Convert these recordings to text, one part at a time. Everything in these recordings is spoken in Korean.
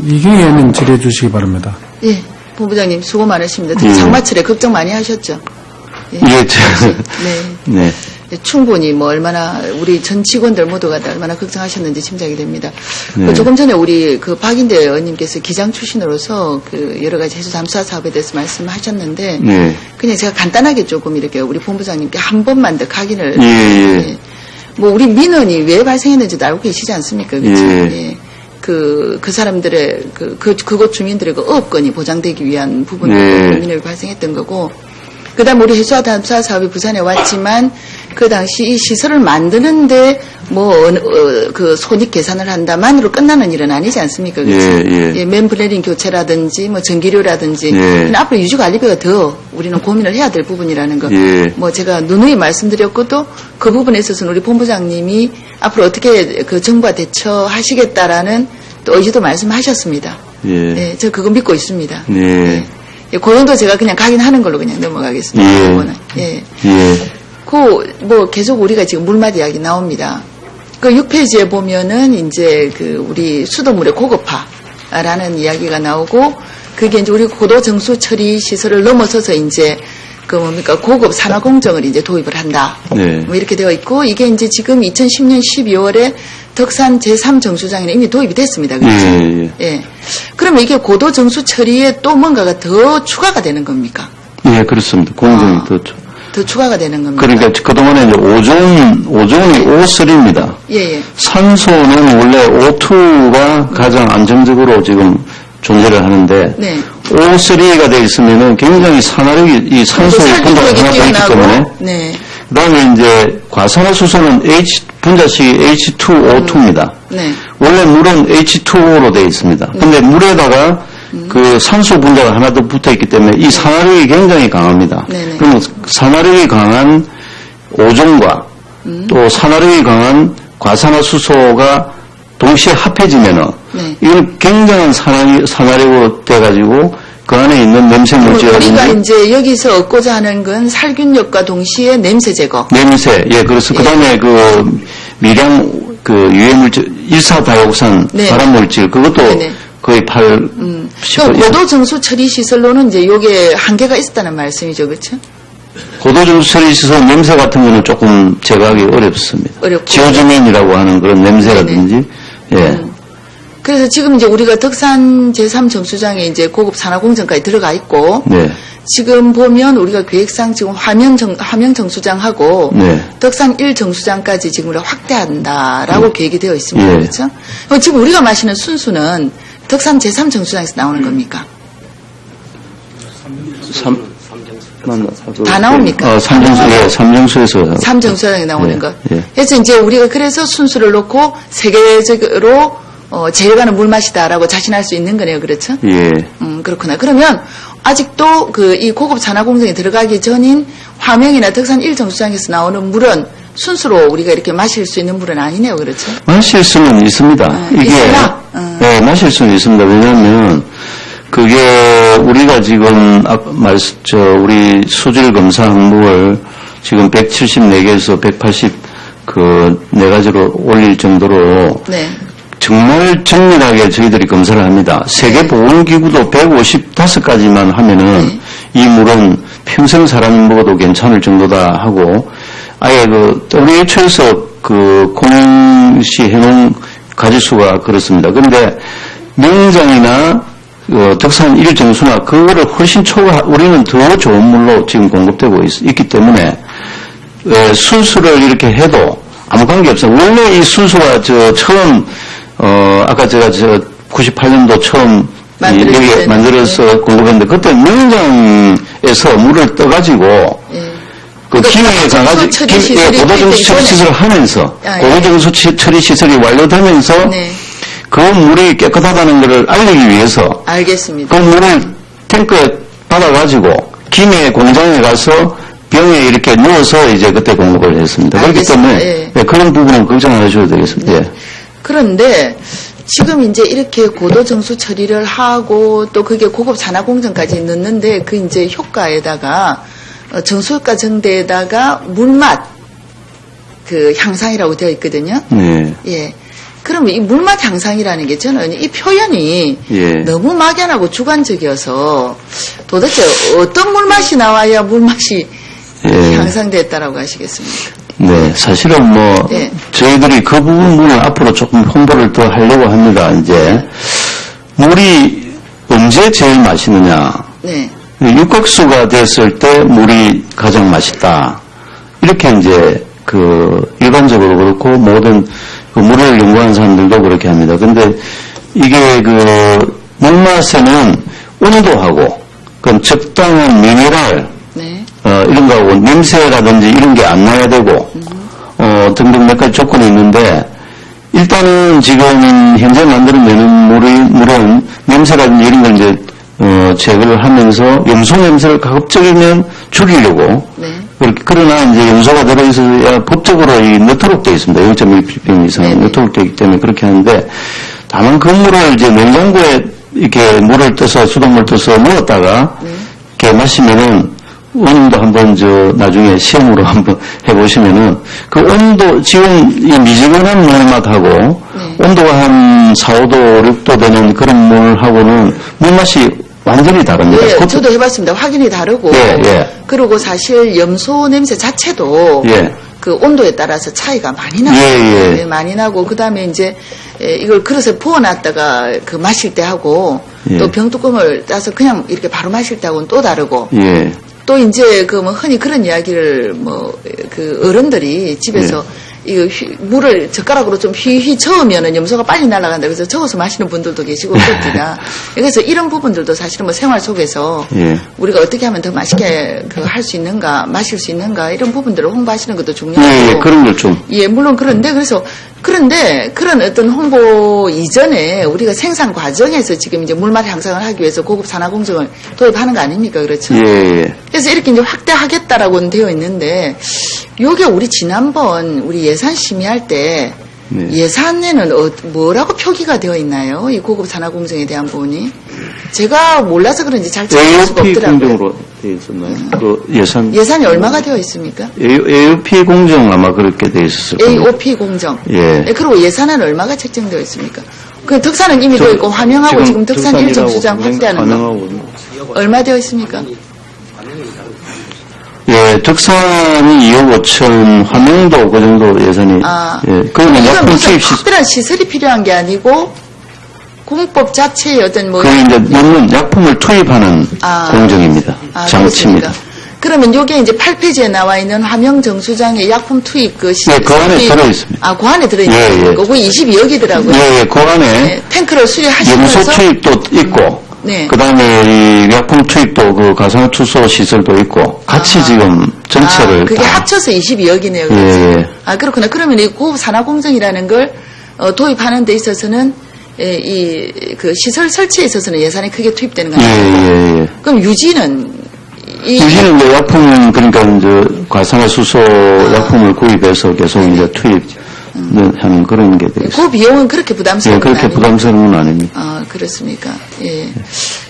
이경희 질의해 주시기 바랍니다. 예, 본부장님 수고 많으십니다. 특히 장마철에 걱정 많이 하셨죠? 예, 네. 충분히 뭐 얼마나 우리 전 직원들 모두가 다 얼마나 걱정하셨는지 짐작이 됩니다. 네. 조금 전에 우리 그 박인대 의원님께서 기장 출신으로서 그 여러 가지 해수 담수화 사업에 대해서 말씀하셨는데 네. 그냥 제가 간단하게 조금 이렇게 우리 본부장님께 한 번만 더 확인을 예. 뭐 우리 민원이 왜 발생했는지도 알고 계시지 않습니까? 그렇죠? 예. 그 사람들의 그곳 주민들의 그 어업권이 보장되기 위한 부분으로 네. 민원이 발생했던 거고. 그다음 우리 해수와 담수화 사업이 부산에 왔지만 그 당시 이 시설을 만드는데 그 손익 계산을 한다만으로 끝나는 일은 아니지 않습니까? 그렇죠? 예, 맨플레링 교체라든지 뭐 전기료라든지 앞으로 유지 관리비가 더 우리는 고민을 해야 될 부분이라는 거. 뭐 제가 누누이 말씀드렸고 또 그 부분에 있어서는 우리 본부장님이 앞으로 어떻게 그 정부와 대처하시겠다라는 또 의지도 말씀하셨습니다. 예, 저 그거 믿고 있습니다. 예, 그 정도 제가 그냥 확인하는 걸로 그냥 넘어가겠습니다. 그거는. 뭐 계속 우리가 지금 물맛 이야기 나옵니다. 그 6페이지에 보면은 이제 그 우리 수돗물의 고급화라는 이야기가 나오고 그게 이제 우리 고도 정수 처리 시설을 넘어서서 이제 그 뭡니까 고급 산화 공정을 이제 도입을 한다. 뭐 이렇게 되어 있고 이게 이제 지금 2010년 12월에 덕산 제3정수장에는 이미 도입이 됐습니다. 그렇죠? 예. 그러면 이게 고도 정수 처리에 또 뭔가가 더 추가가 되는 겁니까? 예, 그렇습니다. 공정이 더 추가가 되는 겁니다. 그러니까 그동안에 이제 오존이 O3입니다. 산소는 원래 O2가 가장 안정적으로 지금 존재를 하는데 O3가 되어 있으면은 굉장히 산화력이 이 산소의 분자가 하나 더 있기 때문에 그다음에 이제 과산화수소는 분자식이 H2O2입니다. 원래 물은 H2O로 되어 있습니다. 근데 물에다가 그 산소 분자가 하나 더 붙어 있기 때문에 이 산화력이 굉장히 강합니다. 그러면 산화력이 강한 오존과 또 산화력이 강한 과산화수소가 동시에 합해지면은 이건 굉장한 산화력으로 돼가지고 그 안에 있는 냄새 물질이라든지 우리가 이제 여기서 얻고자 하는 건 살균력과 동시에 냄새 제거. 그래서 그다음에 그 미량 그 유해 물질 일사다이옥산 발암 물질 그것도 거의 10%. 고도 정수 처리 시설로는 이제 요게 한계가 있었다는 말씀이죠, 그렇죠? 고도 정수 처리 시설 냄새 같은 거는 조금 제거하기 어렵습니다. 지오지멘이라고 하는 그런 냄새라든지. 그래서 지금 이제 우리가 덕산 제3정수장에 이제 고급 산화 공정까지 들어가 있고 지금 보면 우리가 계획상 지금 화명 정수장하고 덕산 1정수장까지 지금 우리가 확대한다라고 계획이 되어 있습니다. 그렇죠? 지금 우리가 마시는 순수는 덕산 제3정수장에서 나오는 겁니까? 다 나옵니까? 삼정수에서. 3정수장에 나오는 것. 그래서 이제 우리가 그래서 순수를 놓고 세계적으로 제일 가는 물맛이다라고 자신할 수 있는 거네요. 그렇죠? 그렇구나. 그러면 아직도 그 이 고급 산화 공정에 들어가기 전인 화명이나 덕산 1정수장에서 나오는 물은 순수로 우리가 이렇게 마실 수 있는 물은 아니네요. 그렇죠? 마실 수는 있습니다. 마실 수는 있습니다. 왜냐하면 그게 우리가 지금 우리 수질 검사 항목을 지금 174개에서 184가지로 올릴 정도로 정말 정밀하게 저희들이 검사를 합니다. 세계보건기구도 155가지만 하면은 이 물은 평생 사람이 먹어도 괜찮을 정도다 하고 아예 그 WHO에서 그 공시해놓은 가지수가 그렇습니다. 그런데 명장이나 덕산 1정수나 그거를 훨씬 우리는 더 좋은 물로 지금 공급되고 있기 때문에 순수를 이렇게 해도 아무 관계 없어요. 원래 이 순수가 처음 아까 제가 98년도 처음 여기 만들어서 공급했는데 그때 명장에서 물을 떠가지고 그 기능에 가가지고 고도정수 처리 시설을 하면서 고도정수 처리 시설이 완료되면서 그 물이 깨끗하다는 것을 알리기 위해서 알겠습니다. 그 물을 탱크에 받아가지고 김해 공장에 가서 병에 이렇게 넣어서 이제 그때 공급을 했습니다. 그렇기 때문에 그런 부분은 걱정 안 하셔도 되겠습니다. 그런데 지금 이제 이렇게 고도 정수 처리를 하고 또 그게 고급 산화 공정까지 넣는데 그 이제 효과에다가 정수효과 정대에다가 물맛 그 향상이라고 되어 있거든요. 그러면 이 물맛 향상이라는 게 저는 이 표현이 예. 너무 막연하고 주관적이어서 도대체 어떤 물맛이 나와야 물맛이 예. 향상됐다라고 하시겠습니까? 네, 사실은 뭐 네. 저희들이 그 부분을 앞으로 조금 홍보를 더 하려고 합니다. 이제 물이 언제 제일 맛있느냐? 네. 육각수가 됐을 때 물이 가장 맛있다. 이렇게 이제 그 일반적으로 그렇고 모든 그 물을 연구하는 사람들도 그렇게 합니다. 근데 이게 그 물맛에는 온도하고 그럼 적당한 미네랄 네. 이런 거하고 냄새라든지 이런 게 안 나야 되고 등등 몇 가지 조건이 있는데 일단은 지금 현재 만들어내는 물은 냄새라든지 이런 걸 이제 제거를 하면서 염소 냄새를 가급적이면 줄이려고 네. 그렇게 그러나 이제 염소가 들어있어야 법적으로 넣도록 되어 있습니다. 0.1ppm 이상 네네. 넣도록 되어 있기 때문에 그렇게 하는데 다만 그 물을 이제 냉장고에 이렇게 물을 떠서 수돗물 떠서 넣었다가 이렇게 마시면은 온도 한번 나중에 시험으로 한번 해보시면은 그 온도 지금 이 미지근한 물맛하고 온도가 한 4, 5도, 6도 되는 그런 물하고는 물맛이 완전히 다릅니다. 예, 저도 해봤습니다. 확연히 다르고. 예, 예. 그리고 사실 염소 냄새 자체도 예. 그 온도에 따라서 차이가 많이 나고. 예, 예. 많이 나고. 그 다음에 이제 이걸 그릇에 부어놨다가 그 마실 때 하고 예. 또 병뚜껑을 따서 그냥 이렇게 바로 마실 때하고는 또 다르고. 예. 또 이제 그 뭐 흔히 그런 이야기를 뭐 그 어른들이 집에서 이거 물을 젓가락으로 좀 휘휘 저으면은 염소가 빨리 날아간다. 그래서 저어서 마시는 분들도 계시고 그렇습니다. 그래서 이런 부분들도 사실은 뭐 생활 속에서 예. 우리가 어떻게 하면 더 맛있게 그 할 수 있는가, 마실 수 있는가 이런 부분들을 홍보하시는 것도 예, 중요하고. 예, 그런 걸 좀. 예, 물론 그런데 그런데 그런 어떤 홍보 이전에 우리가 생산 과정에서 지금 이제 물맛 향상을 하기 위해서 고급 산화 공정을 도입하는 거 아닙니까? 그렇죠? 예, 예. 그래서 이렇게 이제 확대하겠다라고는 되어 있는데, 요게 우리 지난번 우리 예산 심의할 때 네. 예산에는 뭐라고 표기가 되어 있나요? 이 고급 산화 공정에 대한 부분이 제가 몰라서 그런지 잘 찾을 수가 AOP 없더라고요. 공정으로 되어 있었나요? 그 예산이 얼마가 되어 있습니까? AOP 공정 아마 그렇게 되어 있었을 거예요. AOP 공정. 예. 네, 그리고 예산은 얼마가 책정되어 있습니까? 그 덕산은 이미 되어 있고 환영하고 지금 덕산 덕산이라고 1정수장 확대하는 거 환영하고. 얼마 되어 있습니까? 예, 덕산이 2억 5천, 화명도 그 정도 예산이. 아, 예, 그러면 이건 약품 무슨 투입 시 특별한 시설이 필요한 게 아니고 공법 자체의 어떤 뭐 그게 이제 넣는 약품을 투입하는 공정입니다. 장치입니다. 그렇습니까? 그러면 요게 이제 8페이지에 나와 있는 화명 정수장의 약품 투입 그 시설. 예, 그 안에 들어있습니다. 아, 그 안에 들어있는 예, 예. 거고 22억이더라고요. 예, 예, 그 안에 탱크를 수리하시면서 염소 투입도 있고, 네. 그 다음에 이 약품 투입도 그 가상투소 시설도 있고, 같이 지금 전체를. 그게 다. 합쳐서 22억이네요. 예, 예. 아, 그렇구나. 그러면 이 고급 산화 공정이라는 걸 도입하는 데 있어서는 그 시설 설치에 있어서는 예산이 크게 투입되는 거 예, 아니에요? 예, 예. 그럼 유지는 유지는 이제 약품은 그러니까 이제 가상화수소 약품을 구입해서 계속 이제 투입하는 그런 게 되겠습니다. 그 비용은 그렇게 예, 부담스러운 건 그렇게 아니에요? 부담스러운 건 아닙니다. 아, 그렇습니까? 예.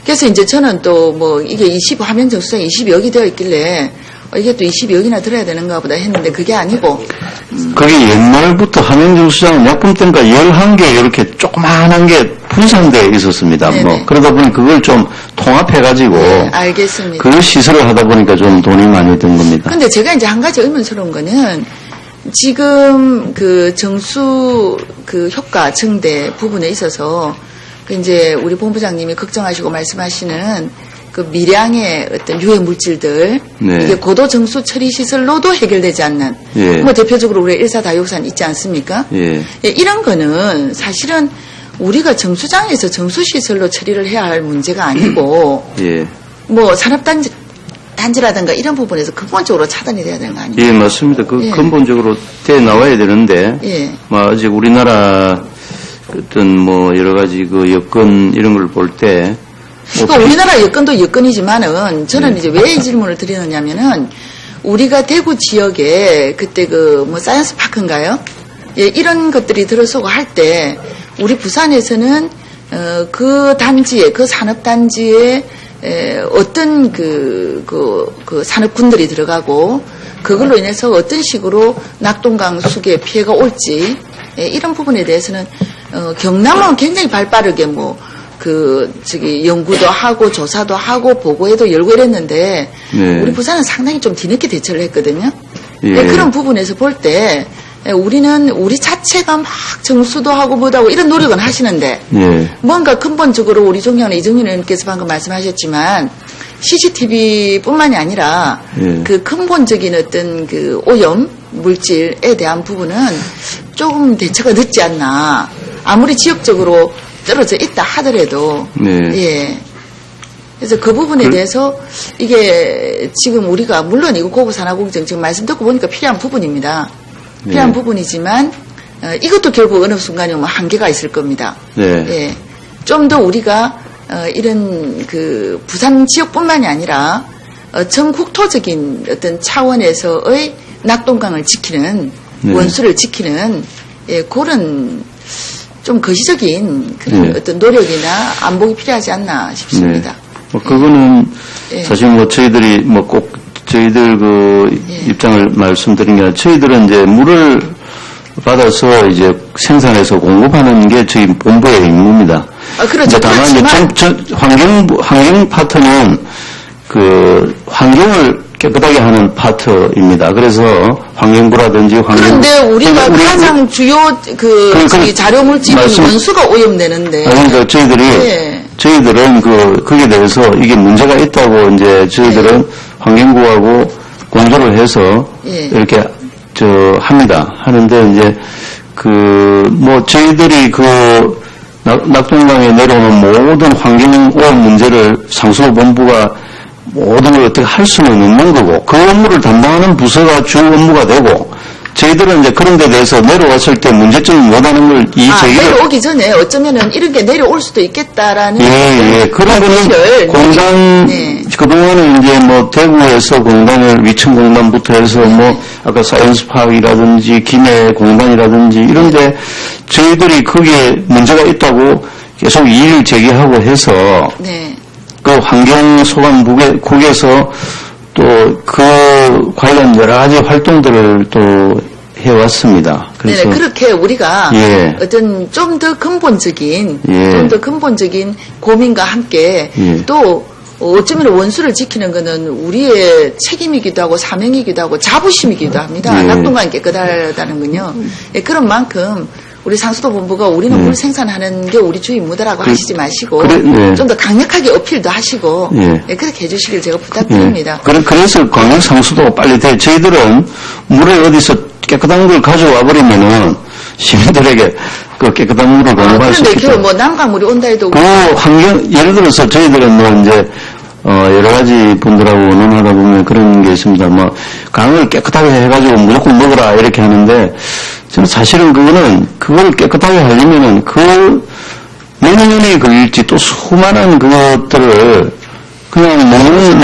그래서 이제 저는 또 뭐 이게 화면 정수장이 22억이 되어 있길래 이게 또 22억이나 들어야 되는가 보다 했는데 그게 아니고. 그게 옛날부터 함영정수장은 약품땡가 11개 이렇게 조그만한 게 분산되어 있었습니다. 네네. 뭐 그러다 보니 그걸 좀 통합해가지고 네, 알겠습니다. 그 시설을 하다 보니까 좀 돈이 많이 든 겁니다. 근데 제가 이제 한 가지 의문스러운 거는 지금 그 정수 그 효과 증대 부분에 있어서 그 이제 우리 본부장님이 걱정하시고 말씀하시는 그 미량의 어떤 유해 물질들 네. 이게 고도 정수 처리 시설로도 해결되지 않는 예. 뭐 대표적으로 우리 일사다육산 있지 않습니까? 예. 예, 이런 거는 사실은 우리가 정수장에서 정수시설로 처리를 해야 할 문제가 아니고 예. 뭐 산업단지라든가 이런 부분에서 근본적으로 차단이 돼야 되는 거 아니에요? 예, 맞습니다. 그 예. 근본적으로 돼 나와야 되는데, 예. 뭐 아직 우리나라 어떤 뭐 여러 가지 그 여건 이런 걸 볼 때, 그러니까 우리나라 여건도 여건이지만은 저는 이제 왜 이 질문을 드리느냐면은 우리가 대구 지역에 그때 그 뭐 사이언스 파크인가요? 예, 이런 것들이 들어서고 할 때 우리 부산에서는 그 단지에 그 산업 단지에 어떤 그 산업군들이 들어가고 그걸로 인해서 어떤 식으로 낙동강 수계에 피해가 올지 예, 이런 부분에 대해서는 경남은 굉장히 발빠르게 연구도 하고 조사도 하고 보고회도 열고 이랬는데 네. 우리 부산은 상당히 좀 뒤늦게 대처를 했거든요. 예. 예, 그런 부분에서 볼 때 우리는 우리 자체가 막 정수도 하고 뭐도 하고 이런 노력은 하시는데 예. 뭔가 근본적으로 우리 존경하는 이정윤 의원님께서 방금 말씀하셨지만 CCTV뿐만이 아니라 예. 그 근본적인 어떤 그 오염 물질에 대한 부분은 조금 대처가 늦지 않나. 아무리 지역적으로 떨어져 있다 하더라도 네. 예. 그래서 그 부분에 대해서 이게 지금 우리가 물론 이거 고부산하공정 지금 말씀 듣고 보니까 필요한 부분입니다. 필요한 네. 부분이지만 이것도 결국 어느 순간에 한계가 있을 겁니다. 네. 예. 좀 더 우리가 이런 그 부산 지역뿐만이 아니라 전국토적인 어떤 차원에서의 낙동강을 지키는 네. 원수를 지키는 예, 그런 좀 거시적인 그런 네. 어떤 노력이나 안목이 필요하지 않나 싶습니다. 네. 그거는 예. 사실 저희들이 꼭 저희들 예. 입장을 말씀드린 게 아니라 저희들은 이제 물을 받아서 이제 생산해서 공급하는 게 저희 본부의 임무입니다. 그렇죠. 다만 이제 환경 파트는 그 환경을 깨끗하게 하는 파트입니다. 그래서 환경부라든지 그런데 우리가 가장 주요 자료 물질인 원수가 오염되는데. 그러니까 저희들은 거기에 대해서 이게 문제가 있다고 이제 저희들은 예. 환경부하고 공조를 해서 예. 이렇게 합니다. 하는데 이제 저희들이 낙동강에 내려오는 모든 환경 오염 문제를 상수본부가 모든 걸 어떻게 할 수는 없는 거고, 그 업무를 담당하는 부서가 주 업무가 되고, 저희들은 이제 그런 데 대해서 내려왔을 때 문제점이 뭐라는 걸 내려오기 전에 어쩌면은 이런 게 내려올 수도 있겠다라는. 예. 그런 거는 공단, 그동안은 이제 대구에서 공단을, 위층공단부터 해서 아까 사이언스파크이라든지, 김해공단이라든지, 이런데 저희들이 거기에 문제가 있다고 계속 이의를 제기하고 해서. 네. 그 환경소방국에서 또 그 관련 여러 가지 활동들을 또 해왔습니다. 그래서 네네, 그렇게 우리가 예. 어떤 좀 더 근본적인, 예. 좀 더 근본적인 고민과 함께 예. 또 어쩌면 원수를 지키는 것은 우리의 책임이기도 하고 사명이기도 하고 자부심이기도 합니다. 예. 낙동강이 깨끗하다는 건요. 예, 그런 만큼 우리 상수도 본부가 우리는 물 생산하는 게 우리 주 임무다라고 하시지 마시고 좀 더 강력하게 어필도 하시고 그렇게 해주시길 제가 부탁드립니다. 그래서 광역 상수도 빨리 돼. 저희들은 물을 어디서 깨끗한 걸 가져와 버리면은 시민들에게 그 깨끗한 물을 공급할 수 있기 때문에. 그런데 남강물이 온다 해도 예를 들어서 저희들은 이제 여러 가지 분들하고 의논하다 보면 그런 게 있습니다. 강을 깨끗하게 해가지고 무조건 먹으라 이렇게 하는데 저는 사실은 그걸 깨끗하게 하려면은 몇 년이 걸릴지 또 수많은 그것들을 그냥 먹는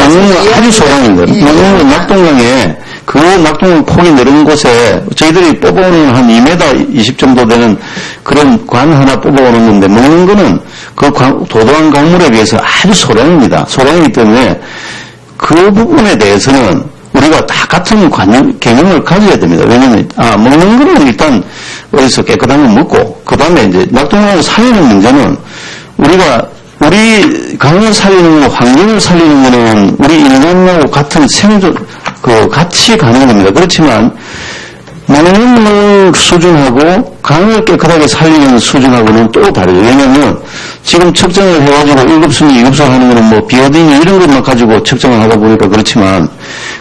아주 소량인 거예요. 먹는 낙동강에 그 낙동강 폭이 내려온 곳에 저희들이 뽑아오는 한 2m 20 정도 되는 그런 관 하나 뽑아오는 건데 먹는 거는 그 도도한 강물에 비해서 아주 소량입니다. 소량이기 때문에 그 부분에 대해서는 우리가 다 같은 개념을 가져야 됩니다. 왜냐면 먹는 거는 일단 어디서 깨끗한 거 먹고 그 다음에 이제 낙동강을 살리는 문제는 우리 강을 살리는 거, 환경을 살리는 거는 우리 인간하고 같은 같이 가는 겁니다. 그렇지만 먹는 물 수준하고 강을 깨끗하게 살리는 수준하고는 또 다르죠. 왜냐하면 지금 측정을 해가지고 1급순위, 2급순위 하는 거는 비오딘이 이런 것만 가지고 측정을 하다 보니까 그렇지만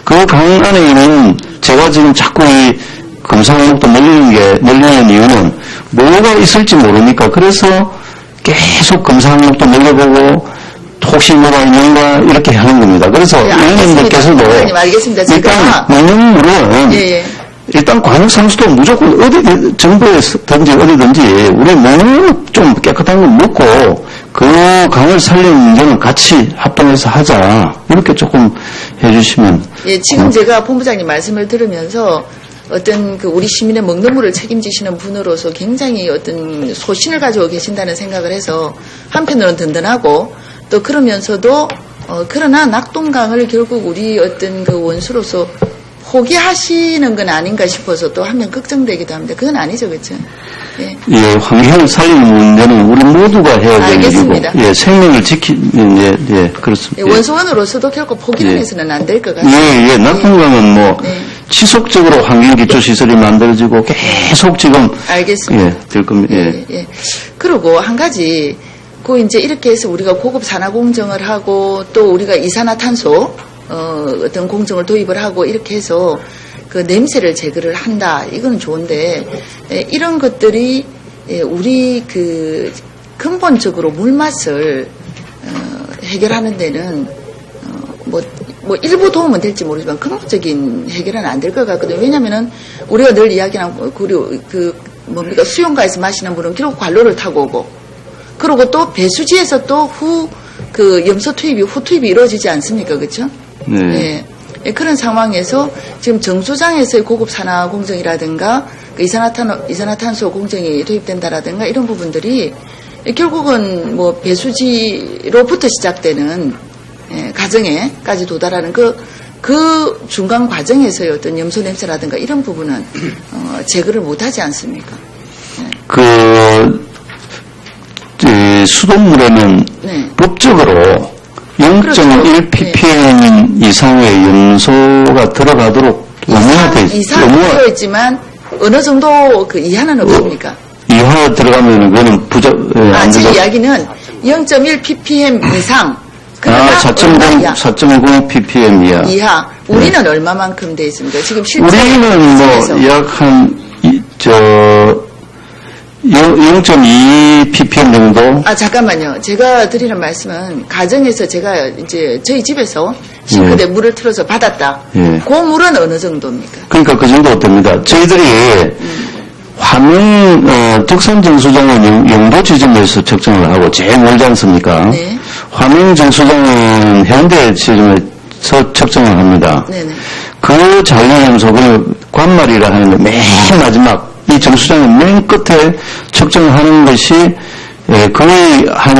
그 강 안에 있는 제가 지금 자꾸 이 검사항목도 늘리는 이유는 뭐가 있을지 모르니까 그래서 계속 검사항목도 늘려보고 혹시 뭐가 있는가 이렇게 하는 겁니다. 그래서 의원님들께서도 일단 먹는 물은 일단 광역상수도 무조건 정부에서든지 어디든지 우리 먹는 좀 깨끗한 걸 먹고 그 강을 살리는 문제는 같이 합동해서 하자 이렇게 조금 해주시면. 지금 제가 본부장님 말씀을 들으면서 어떤 우리 시민의 먹는 물을 책임지시는 분으로서 굉장히 어떤 소신을 가지고 계신다는 생각을 해서 한편으로는 든든하고 또 그러면서도 그러나 낙동강을 결국 우리 어떤 원수로서 포기하시는 건 아닌가 싶어서 또 한면 걱정되기도 합니다. 그건 아니죠, 그렇죠? 예. 예, 환경을 살리는 문제는 우리 모두가 해야 되는 알겠습니다. 일이고, 예, 생명을 예, 그렇습니다. 예, 원소원으로서도 결코 포기는 예. 해서는 안 될 것 같습니다. 예, 낙동강은 뭐, 네. 지속적으로 환경기초시설이 만들어지고 계속 지금, 알겠습니다. 예, 될 겁니다. 예. 예. 그리고 한 가지, 이제 이렇게 해서 우리가 고급 산화 공정을 하고 또 우리가 이산화탄소, 어떤 공정을 도입을 하고 이렇게 해서 그 냄새를 제거를 한다. 이건 좋은데, 이런 것들이 우리 그 근본적으로 물맛을 해결하는 데는 뭐 일부 도움은 될지 모르지만 근본적인 해결은 안 될 것 같거든요. 왜냐면은 우리가 늘 이야기하는 뭡니까 수용가에서 마시는 물은 결국 관로를 타고 오고, 그리고 또 배수지에서 또 그 염소 투입이 후 투입이 이루어지지 않습니까, 그렇죠? 네. 예, 그런 상황에서 지금 정수장에서의 고급 산화 공정이라든가 그 이산화탄소 공정이 도입된다라든가 이런 부분들이 결국은 뭐 배수지로부터 시작되는 가정에까지 도달하는 그 중간 과정에서의 어떤 염소 냄새라든가 이런 부분은 제거를 못하지 않습니까? 수돗물에는 네. 법적으로 0.1 그렇죠. ppm 이상의 염소가 들어가도록 이상 되어 있지만 어느 정도 그 이하는 없습니까? 이하 들어가면 그거는 지금 이야기는 0.1 ppm 이상. 4.0 ppm 이하. 우리는 얼마만큼 돼 있습니까? 지금 실제 우리는 뭐 약 한 0.2 ppm 정도? 잠깐만요. 제가 드리는 말씀은 가정에서 제가 이제 저희 집에서 싱크대 물을 틀어서 받았다. 예. 그 물은 어느 정도입니까? 그러니까 그 정도 됩니다. 저희들이 화명 덕산 정수장은 영도 지점에서 측정을 하고 제일 멀지 않습니까? 네. 화명 정수장은 해운대 지점에서 측정을 합니다. 네네. 그 잔류염소, 그 관말이라 하는데 맨 마지막 이 정수장의 맨 끝에 측정하는 것이 거의 한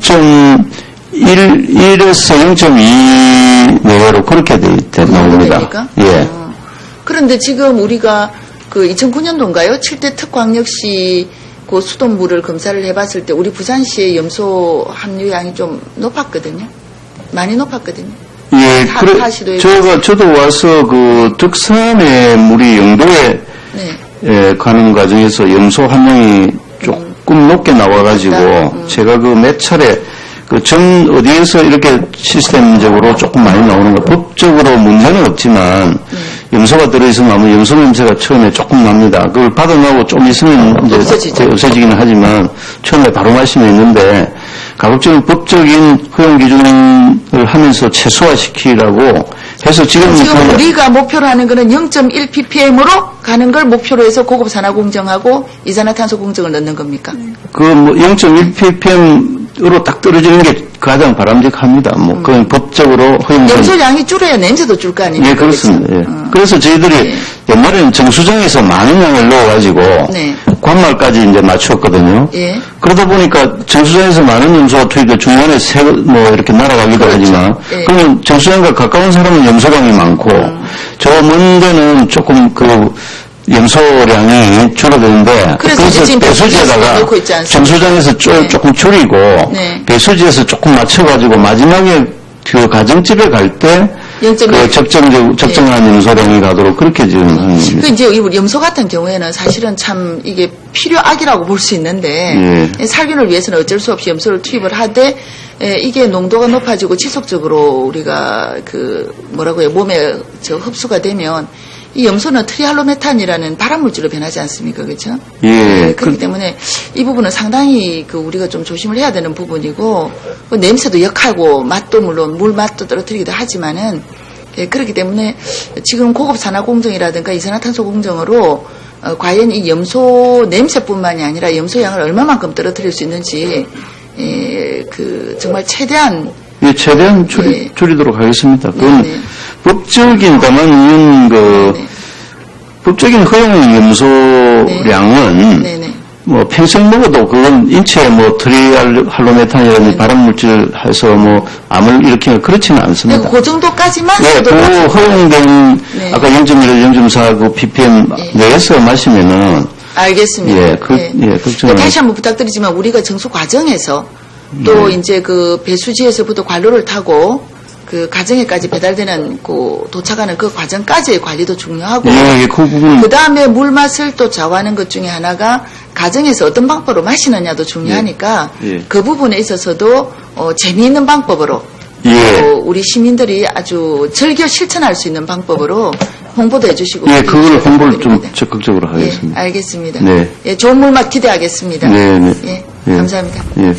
0.1에서 0.2 내외로 그렇게 나옵니다. 예. 그런데 지금 우리가 그 2009년도인가요? 7대 특광역시 그 수돗물을 검사를 해봤을 때 우리 부산시의 염소 함유량이 좀 높았거든요. 많이 높았거든요. 예, 저도 와서 그 덕산의 물이 영도에 가는 과정에서 염소 함량이 조금 높게 나와가지고 제가 그 몇 차례 어디에서 이렇게 시스템적으로 조금 많이 나오는 거 법적으로 문제는 없지만 염소가 들어있으면 아무 염소 냄새가 처음에 조금 납니다. 그걸 받아나고 좀 있으면 이제 없어지기는 하지만 처음에 바로 마시면 있는데 가급적이면 법적인 허용 기준을 하면서 최소화시키라고 해서 지금 우리가 목표로 하는 거는 0.1 ppm으로 가는 걸 목표로 해서 고급 산화 공정하고 이산화탄소 공정을 넣는 겁니까? 그 뭐 0.1 ppm으로 딱 떨어지는 게 가장 바람직합니다. 뭐 그건 법적으로 허용. 염소량이 줄어야 냄새도 줄 거 아닙니까? 예, 그렇습니다. 예. 그래서 저희들이 옛날에는 정수장에서 많은 양을 넣어가지고 관말까지 이제 맞추었거든요. 예. 그러다 보니까 정수장에서 많은 염소가 투입돼 중간에 뭐 이렇게 날아가기도 하지만 그러면 정수장과 가까운 사람은 염소량이 많고 저 먼 데는 조금 염소량이 줄어드는데 그래서 지금 배수지에다가 정수장에서 조금 줄이고 배수지에서 조금 맞춰가지고 마지막에 그 가정집에 갈 때 적정한 염소량이 가도록 그렇게 지금 하는 겁니다. 이제 염소 같은 경우에는 사실은 참 이게 필요악이라고 볼 수 있는데 살균을 위해서는 어쩔 수 없이 염소를 투입을 하되 이게 농도가 높아지고 지속적으로 우리가 몸에 흡수가 되면 이 염소는 트리할로메탄이라는 발암물질로 변하지 않습니까? 그렇죠? 예. 그렇기 때문에 이 부분은 상당히 우리가 좀 조심을 해야 되는 부분이고 냄새도 역하고 맛도 물론 물 맛도 떨어뜨리기도 하지만은 그렇기 때문에 지금 고급 산화 공정이라든가 이산화탄소 공정으로 과연 이 염소 냄새뿐만이 아니라 염소량을 얼마만큼 떨어뜨릴 수 있는지 정말 최대한 줄이도록 하겠습니다. 그건 법적인 다만 법적인 허용 염소량은 뭐 평생 먹어도 그건 인체에 뭐 트리할로메탄이라는 네. 발암물질 해서 뭐 암을 일으키는 그렇지는 않습니다. 그 정도까지만 네, 써도 그 허용된 네. 아까 0.1, 0.4 그 ppm 네. 내에서 마시면은 알겠습니다. 예, 걱정은 다시 한번 부탁드리지만 우리가 정수 과정에서 또 이제 그 배수지에서부터 관로를 타고 그 가정에까지 배달되는 그 도착하는 그 과정까지의 관리도 중요하고 예, 그 부분 그 다음에 물 맛을 또 좌우하는 것 중에 하나가 가정에서 어떤 방법으로 마시느냐도 중요하니까 예. 그 부분에 있어서도 재미있는 방법으로 예. 또 우리 시민들이 아주 즐겨 실천할 수 있는 방법으로 홍보도 해주시고 예, 그걸 홍보를 좀 부탁드립니다. 적극적으로 하겠습니다. 예, 알겠습니다. 네. 예, 좋은 물맛 기대하겠습니다. 네, 네. 예, 예. 감사합니다. 예.